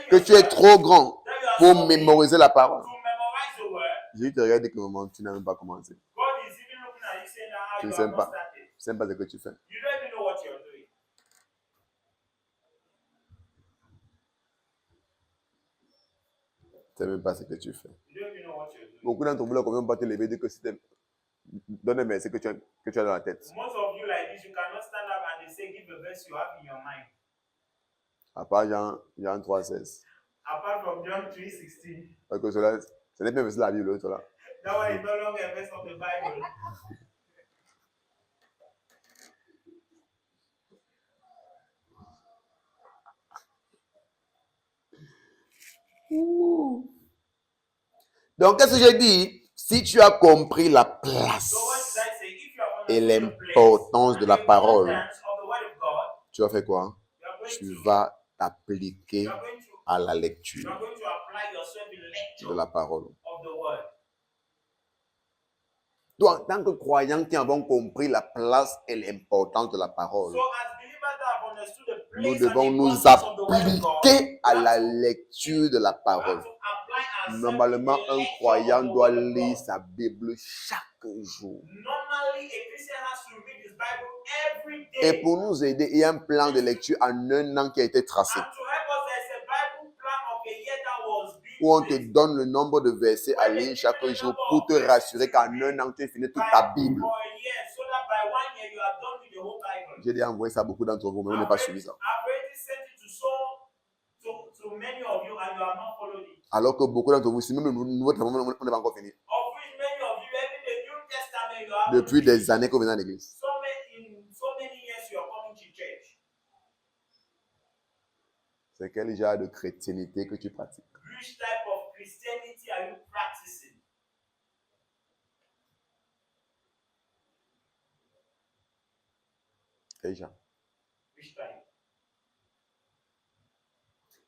que tu es trop grand pour mémoriser la parole. to memorize the word, Je te regarde et que tu n'as même pas commencé. God is even looking at you saying that Tu ne you sais have not pas. started. Tu ne sais pas ce que tu fais. You don't even know what you're doing. Tu ne sais même pas ce que tu fais. You don't even know what you're doing. Beaucoup d'entre vous, là, combien pas te lever dire que c'était. Donne un verset que tu as dans la tête. Most of you like this, you cannot stand up and they say, give the verse you have in your mind. À part Jean 3,16. Apart from John 3:16. Parce que cela, ce n'est pas un verset de la Bible, cela. That one is no longer a verse of the Bible. Donc, qu'est-ce que j'ai dit? Si tu as compris la place et l'importance de la parole, tu vas faire quoi? Tu vas t'appliquer à la lecture de la parole. Donc, en tant que croyants qui avons compris la place et l'importance de la parole, nous devons nous appliquer à la lecture de la parole. Normalement, un croyant doit lire sa Bible chaque jour. Et pour nous aider, il y a un plan de lecture en un an qui a été tracé. Où on te donne le nombre de versets à lire chaque jour pour te rassurer qu'en un an, tu as fini toute ta Bible. J'ai déjà envoyé ça à beaucoup d'entre vous, mais on n'est pas suivi ça. Alors que beaucoup d'entre vous, si même le Nouveau Testament, on n'est pas encore fini. Depuis des années qu'on vient à l'église. C'est quel genre de chrétienté que tu pratiques? Which type of Christianity are you practicing? Quel genre? Which type?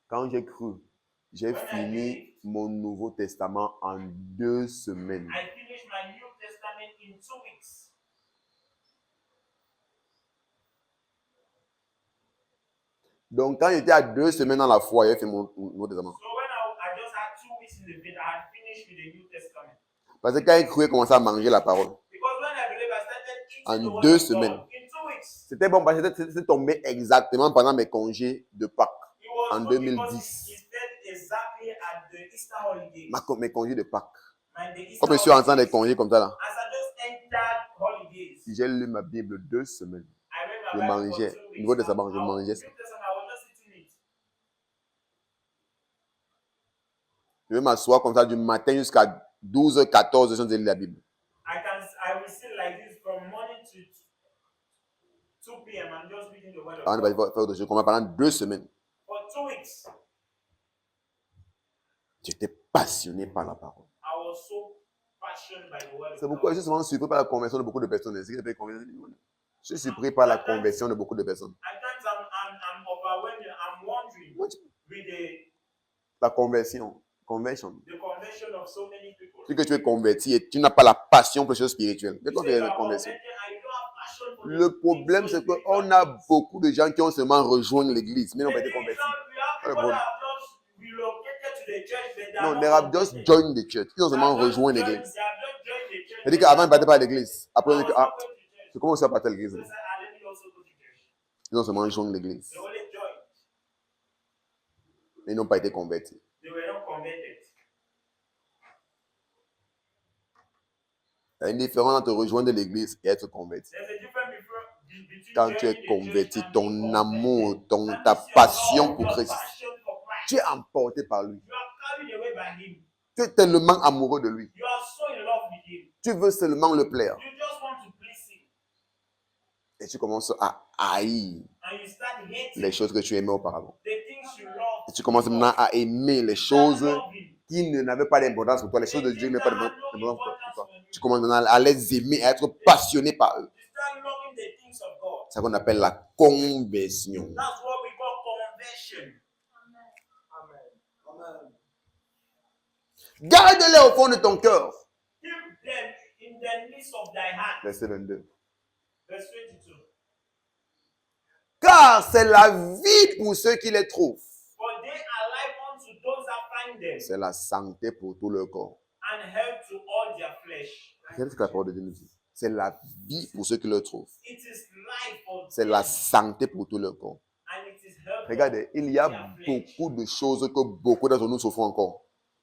Quand j'ai cru, j'ai fini mon Nouveau Testament en 2 semaines. I finished my New Testament in 2 weeks. Donc, quand j'étais à 2 semaines dans la foi, j'ai fait mon Nouveau Testament. So when I just had 2 weeks in the faith, I had finished with the New Testament. Parce que quand j'ai cru, j'ai commencé à manger la parole. Because when I believe, I started eating En the word 2 of semaines. God in 2 weeks. C'était bon parce que c'était tombé exactement pendant mes congés de Pâques. It was En good 2010. because it fell exactly at the Easter holiday. Mes congés de Pâques. And the Easter Comme je suis entré dans des holidays, congés comme ça là, as I just entered holidays, j'ai lu ma Bible 2 semaines. I read Je my Bible for mangeais. 2 weeks. Nouveau Testament, je New mangeais ça. Testament, I was just eating it. Je vais m'asseoir comme ça du matin jusqu'à 12h, 14h, je lis la Bible. I will sit like this from morning to 2 p.m. and just reading the word of Avant de God faire autre chose, pendant 2 semaines. for 2 weeks. Tu étais passionné par la parole. I was so passionate by the word C'est of pourquoi je God. suis souvent surpris par la conversion de beaucoup de personnes. Je suis surpris par la conversion de beaucoup de personnes. At times I'm overwhelmed. I'm wondering with La conversion. the conversion of so many people. Si que tu es converti et tu n'as pas la passion pour les choses spirituelles. You Quand say tu es you are conversion. converted and you don't have passion for Le the problème, things c'est so spiritual. qu'on a beaucoup de gens qui ont seulement rejoint l'église, mais n'ont The pas été thing is convertis. that we have Pas le people that problème. have just relocated to the church, but they are Non, not they have just converted. joined the church. Ils ont They seulement have just rejoint joined- l'église. they have just joined the church, C'est-à-dire but qu'avant, ils ne they partaient pas à are not l'église. Après, converted. on I dit que, was ah, not going to church. c'est comment ça partait à l'église? So I said, let me also go to church. Ils ont seulement joint l'église. They only joined. Mais ils n'ont pas été convertis. They were not converted. Il y a une différence entre rejoindre l'église et être converti. There's a difference between Quand tu es joining the converti, church and ton being amour, converted. ta That means your passion love, pour your Christ, passion for Christ. tu es emporté par lui. You are carried away by him. Tu es tellement amoureux de lui. You are so in love with him. Tu veux seulement le plaire. You just want to please him. Et tu commences à haïr And you start hating les choses que tu aimais auparavant. the things you love. Et tu commences maintenant à aimer les choses qui n'avaient pas d'importance pour toi, les choses de Dieu qui n'avaient pas d'importance pour toi. Tu commences maintenant à les aimer, à être passionné par eux. You start loving the things of God. C'est ce qu'on appelle la conversion. That's what we call conversion. Amen. Garde-les au fond de ton cœur. Keep them in the midst of thy heart. Verset 22. Verse 22. Car c'est la vie pour ceux qui les trouvent. For they are life unto those that find them, C'est la santé pour tout leur corps. and health to all their flesh. Regardez ce que la parole de Dieu nous dit. C'est la vie pour ceux qui le trouvent. It is life for C'est them, la santé pour tout leur corps. and it is health. Regardez, il y a beaucoup de choses que beaucoup d'entre nous souffrent encore.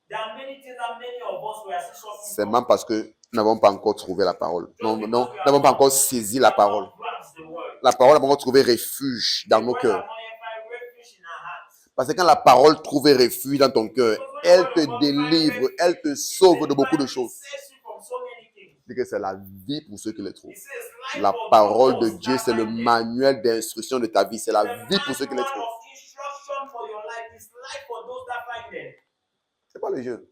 There are many things that many of us were still suffering C'est from. même parce que nous n'avons pas encore trouvé la parole. Non, nous n'avons pas encore saisi la parole. Grasp the word. La parole n'a pas encore trouvé refuge dans nos The word cœurs. has not yet found refuge in our hearts. Parce que quand la parole trouve refuge dans ton cœur, elle te délivre, elle te sauve de beaucoup de choses. It saves you from so many things. C'est que c'est la vie pour ceux qui le trouvent. It says life La for parole de those Dieu, that c'est le find them. manuel d'instruction de ta vie. C'est la The vie pour ceux qui le manual trouvent. of instruction for your life is life for those that find them. C'est pas le jeu.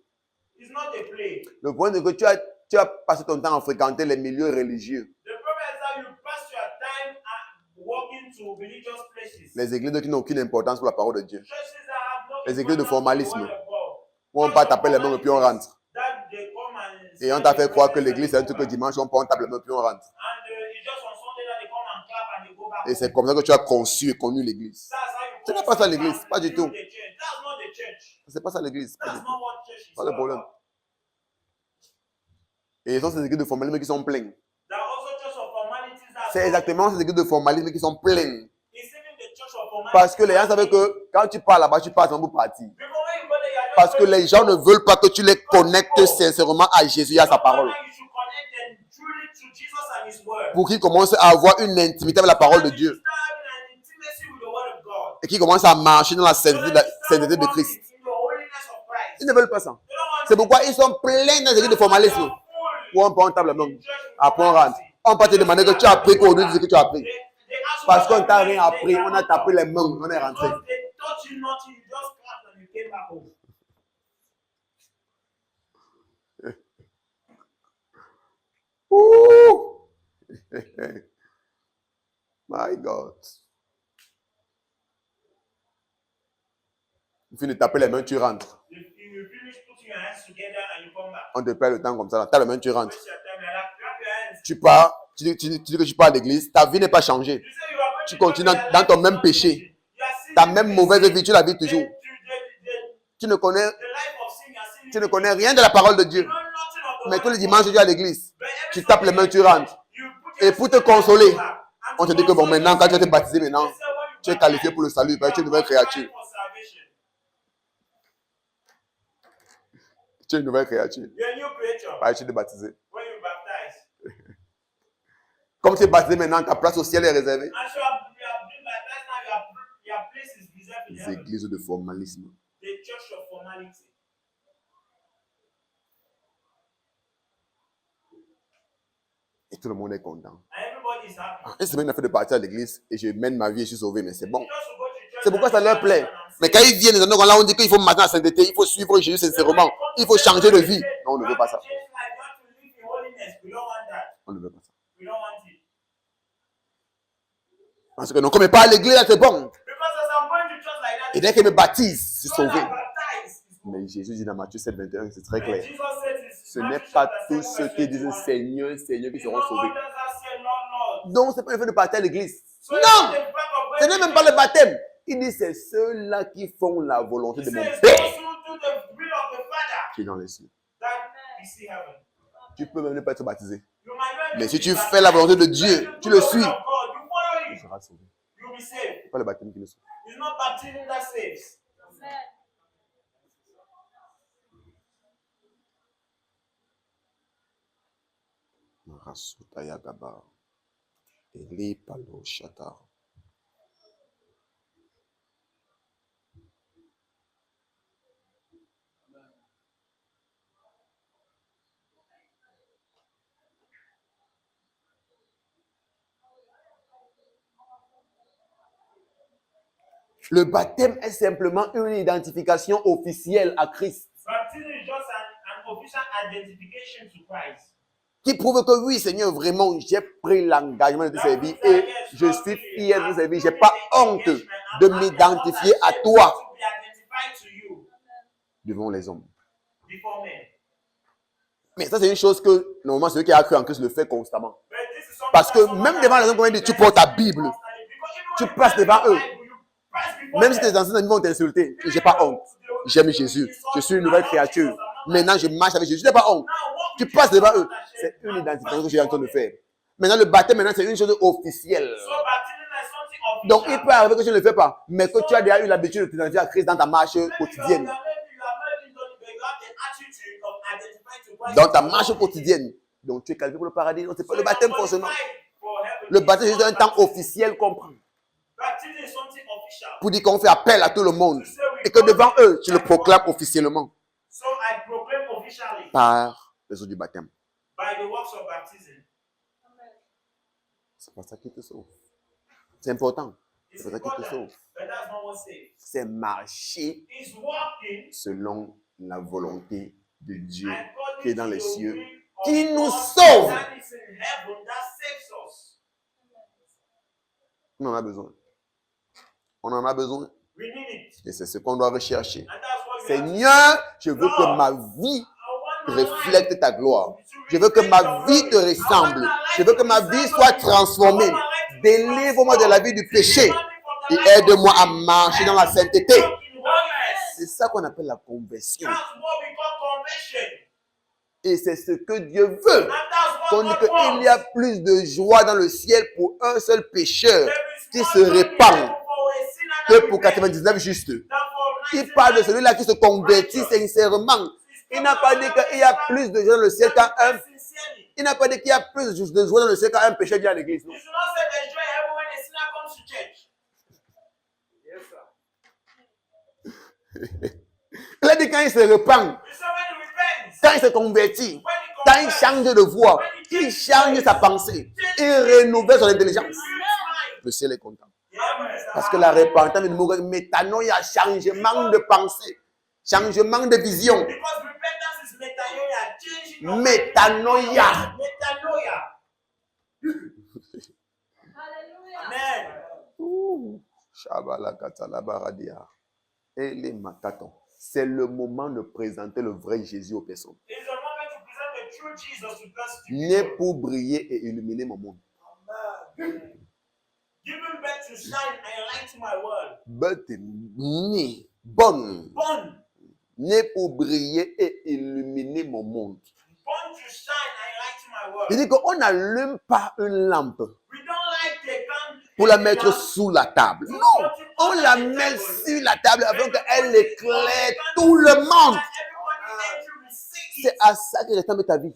It's not a play. Le point est que tu as passé ton temps à fréquenter les milieux religieux. The problem is that you pass your time at walking to religious places. Les églises qui n'ont aucune importance pour la parole de Dieu. Churches that have no Les églises de importance for the formalisme. word of God. Où on part taper les mains et puis on rentre. That they come and Et on t'a fait croire que l'église, c'est un truc que dimanche, on tape les mains et puis on rentre. And it's just on Sunday that they come and clap and they go back. Et c'est comme ça que tu as conçu et connu l'église. That's how you Ce n'est pas ça l'église, pas du tout. the church. That's not the church. C'est pas ça l'église. Pas du That's tout. not what church is. Pas le all problème. about. Et ils ont ces églises de formalisme qui sont pleines. There are also church of formalities that C'est exactement ces églises de formalisme qui sont pleines. It's even the church of formalities. Parce que les gens savent que quand tu pars là-bas, tu pars sans pour partir. Because when you go there, you are just Parce que going les gens ne veulent pas que tu les connectes sincèrement à Jésus et à sa parole. You should connect them truly to Jesus and His word. Pour qu'ils commencent à avoir une intimité avec la parole de And you Dieu. start having an intimacy with the word of God. Et qu'ils commencent à marcher dans la So sainteté that you start de walking Christ. in the holiness of Christ. Ils ne veulent pas ça. They don't want C'est pourquoi ils sont pleins dans les églises de formalisme. Où on prend table même. Après on rentre. On peut te demander que tu as appris quoi au lieu de ce que tu as appris. Parce qu'on t'a rien appris, on a tapé les mains, on est rentré. Because they taught you nothing, you just clapped and you came back home. Ouh! My God. Tu finis de taper les mains, tu rentres. You finish putting your hands together and you come back. On te perd le temps comme ça. Tape les mains, tu rentres. Waste your time like that. Clap your hands. Tu pars, tu dis que tu pars à l'église, ta vie n'est pas changée. You say you are going Tu to continues come, dans your ton life même is not péché. changing. You are still Ta in même the mauvaise sin. vie, tu la vis toujours. Tu ne connais, The life of sin, you are still tu in ne it. connais rien de la parole de You Dieu. know nothing of the Mais word tous les of dimanches, God. tu es à l'église. But every Tu tapes les mains, tu rentres. you put Et your pour te hands consoler, together and on te to dit que bon, console maintenant, quand tu as été yourself, baptisé, maintenant, they say when you tu es get qualifié pour le baptized, salut, parce que tu es une you are nouvelle créature. qualified for salvation. Tu es une nouvelle créature. You're a new creature Parce que tu es baptisé. when you baptize. Comme tu es baptisé maintenant, ta place au ciel est réservée. And so you have been baptized now, your place is reserved in Les heaven. églises de formalisme. The church of formality. Et tout le monde est content. And everybody is happy. Une semaine, on a fait de partir à l'église et je mène ma vie et je suis sauvé, mais c'est bon. Just to go to church C'est pourquoi ça leur plaît. Mais quand ils viennent, là, on dit qu'il faut marcher en sainteté, il faut suivre Jésus sincèrement, il faut changer de vie. Non, on ne veut pas ça. On ne veut pas ça. Parce que non, comme il n'est pas à l'église, là, c'est bon. Et dès qu'il me baptise, c'est sauvé. Mais Jésus dit dans Matthieu 7, 21, c'est très clair. Ce n'est pas tous ceux qui disent Seigneur, Seigneur qui seront sauvés. Donc, ce n'est pas le fait de partir à l'église. Non! Ce n'est même pas le baptême. Il dit c'est ceux-là qui font la volonté de mon Père qui est dans les cieux. Tu peux même ne pas être baptisé. Mais si tu fais la volonté de Dieu, tu le suis, tu seras sauvé. Ce n'est pas le baptême qui le sauve. Le baptême est simplement une identification officielle à Christ. Qui prouve que oui, Seigneur, vraiment, j'ai pris l'engagement de te servir et je suis fier de te servir. Je n'ai pas honte de m'identifier à toi devant les hommes. Mais ça, c'est une chose que, normalement, celui qui a cru en Christ le fait constamment. Parce que même devant les hommes, quand on dit, tu portes ta Bible, tu passes devant eux. Même si tes anciens amis vont t'insulter, je n'ai pas honte. J'aime Jésus. Je suis une nouvelle créature. Maintenant, je marche avec Jésus. Je n'ai pas honte. Tu passes devant eux. C'est une identification que je suis en train de faire. Maintenant, le baptême, c'est une chose officielle. Donc, il peut arriver que je ne le fais pas, mais que tu as déjà eu l'habitude de t'identifier à Christ dans ta marche quotidienne. Dans ta marche quotidienne. Donc, tu es qualifié pour le paradis. Donc, ce n'est pas le baptême forcément. Le baptême, c'est juste un temps officiel qu'on prend. Pour dire qu'on fait appel à tout le monde. Et que devant eux, tu le proclames officiellement. Par les eaux du baptême. C'est pas ça qui te sauve. C'est important. C'est pas ça qui te sauve. C'est marcher selon la volonté de Dieu qui est dans les cieux, qui nous sauve. On en a besoin. On en a besoin. Et c'est ce qu'on doit rechercher. Seigneur, je veux que ma vie reflète ta gloire. Je veux que ma vie te ressemble. Je veux que ma vie soit transformée. Délivre-moi de la vie du péché et aide-moi à marcher dans la sainteté. C'est ça qu'on appelle la conversion. Et c'est ce que Dieu veut. On dit qu'il y a plus de joie dans le ciel pour un seul pécheur qui se répand que pour 99 justes. Il parle de celui-là qui se convertit sincèrement. Il n'a pas dit qu'il y a plus de joie dans le ciel qu'un... Il n'a pas dit qu'il y a plus de joie dans le ciel qu'un pécheur vient à l'église. Non. Il a dit quand il se repent, quand il se convertit, quand il change de voix, il change sa pensée, il renouvelle son intelligence. Le ciel est content. Parce que la repentance est mourir. Métanoïa, changement de pensée, changement de vision. Métanoïa. C'est le moment de présenter le vrai Jésus aux personnes. Né pour briller et illuminer mon monde. Né, bonne. Né pour briller et illuminer mon monde. Il dit qu'on n'allume pas une lampe pour la mettre sous la table. Non, on la met sur la table afin qu'elle éclaire tout le monde. C'est à ça que ressemble ta vie.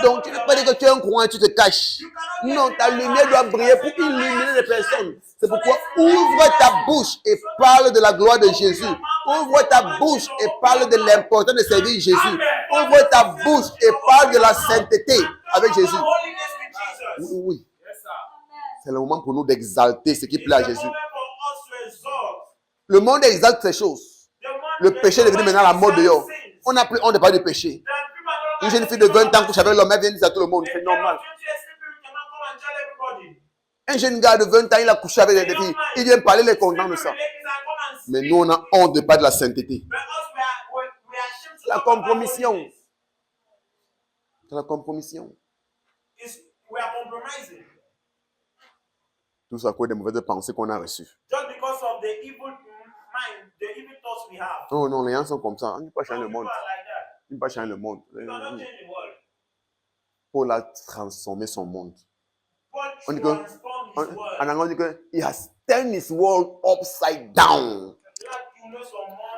Donc, tu ne peux pas dire que tu es un croyant et tu te caches. Non, ta lumière doit briller pour illuminer les personnes. C'est pourquoi ouvre ta bouche et parle de la gloire de Jésus. Ouvre ta bouche et parle de l'importance de servir Jésus. Ouvre ta bouche et parle de la sainteté avec Jésus. Oui, oui. C'est le moment pour nous d'exalter ce qui plaît à Jésus. Le monde exalte ces choses. Le péché est devenu maintenant la mode dehors. On n'a plus honte de parler du péché. Une jeune fille de 20 ans couche avec l'homme, elle vient dire ça à tout le monde. C'est normal. Un jeune gars de 20 ans, il a couché avec des filles. Il vient parler les condamne de ça. Mais nous, on a honte de pas de la sainteté. La compromission. C'est la compromission. Tout ça à cause des mauvaises pensées qu'on a reçues. Oh non, les gens sont comme ça. On ne peut pas changer le monde. On ne peut pas changer le monde. Paul a transformé son monde. On dit que, en anglais, on dit que he has turned his world upside down.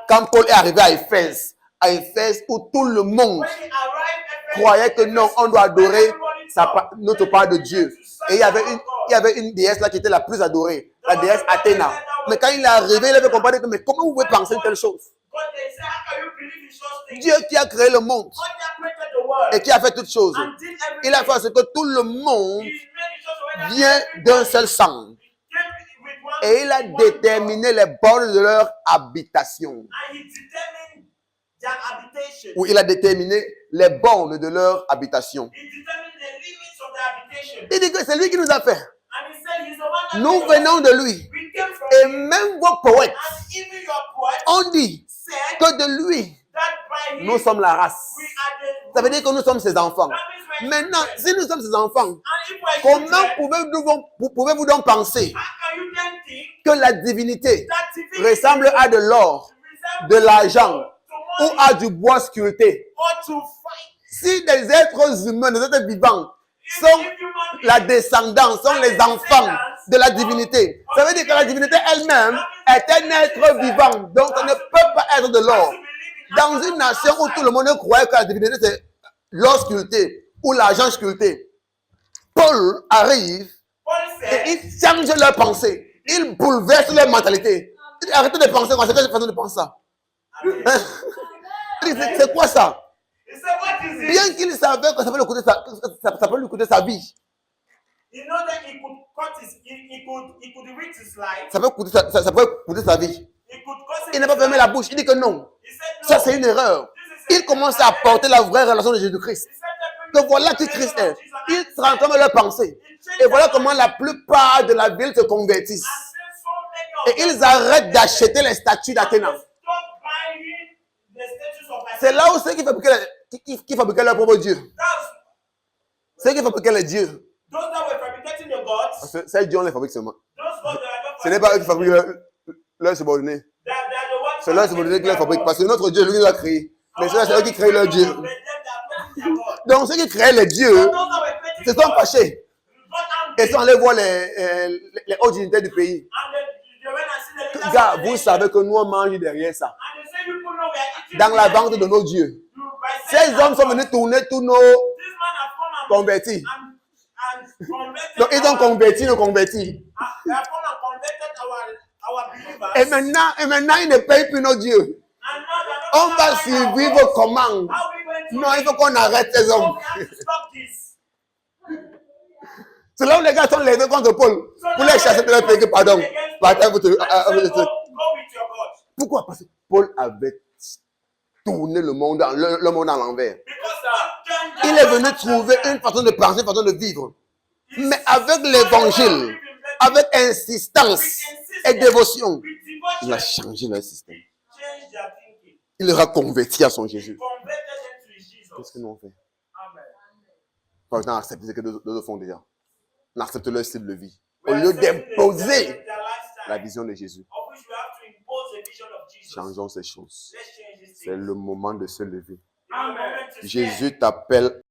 Quand Paul est arrivé à Éphèse où tout le monde croyait que non, on doit adorer notre part de Dieu. Et il y avait une déesse là qui était la plus adorée, la déesse Athéna. Mais quand il est arrivé, il avait compris que mais comment vous pouvez penser une telle chose? Dieu qui a créé le monde et qui a fait toutes choses, il a fait ce que tout le monde vient d'un seul sang. Et il a déterminé les bornes de leur habitation. Ou il a déterminé les bornes de leur habitation. Il dit que c'est lui qui nous a fait. Nous venons de lui. Et même vos poètes ont dit que de lui, nous sommes la race. Ça veut dire que nous sommes ses enfants. Maintenant, si nous sommes ses enfants, comment pouvez-vous donc penser que la divinité ressemble à de l'or, de l'argent ou à du bois sculpté? Si des êtres humains, des êtres vivants sont la descendance, sont les enfants de la divinité, ça veut dire que la divinité elle-même est un être vivant, donc ça ne peut pas être de l'or. Dans une nation où tout le monde croit que la divinité c'est l'or sculpté ou l'argent sculpté, Paul arrive et il change leur pensée, il bouleverse leur mentalité. Arrêtez de penser comme ça, quelle façon de penser ça? C'est quoi ça? Bien qu'il savait que ça peut lui coûter sa vie. Ça peut coûter sa vie. Il n'a pas fermé la bouche. Il dit que non. Ça, c'est une erreur. Il commence à porter la vraie relation de Jésus-Christ. Que voilà qui Christ est. Il transforme leur pensée. Et voilà comment la plupart de la ville se convertissent. Et ils arrêtent d'acheter les statues d'Athéna. C'est là où c'est qui fabriquaient leur propre Dieu. C'est qui fabriquaient les dieux. C'est Dieu, on les fabrique seulement. Ce n'est pas eux qui fabriquent leurs subordonnés. C'est leurs subordonnés qui les fabriquent. Parce que notre Dieu, lui, il l'a créé. Mais c'est eux qui créent leur Dieu. Donc ceux qui créaient les dieux se sont fâchés. Et sont allés voir les hautes dignités du pays. Gars, vous savez que nous, on mange derrière ça. Dans la vente de nos dieux. Ces hommes sont venus tourner tous nos convertis. Donc, ils ont converti nos convertis. Et maintenant, ils ne payent plus nos dieux. On va suivre vos commandes. Non, il faut qu'on arrête ces hommes. C'est là où les gars sont levés contre Paul. Pour les chasser de leur pays, pardon. Pourquoi? Parce que Paul avait tourné le monde à l'envers. Il est venu trouver une façon de penser, une façon de vivre. Mais avec l'évangile, avec insistance et dévotion, il a changé leur système. Il leur a converti à son Jésus. Qu'est-ce que nous on fait? Par exemple, accepter ce que d'autres font déjà. On accepte leur style de vie. Au lieu d'imposer la vision de Jésus. Changeons ces choses. C'est le moment de se lever. Jésus t'appelle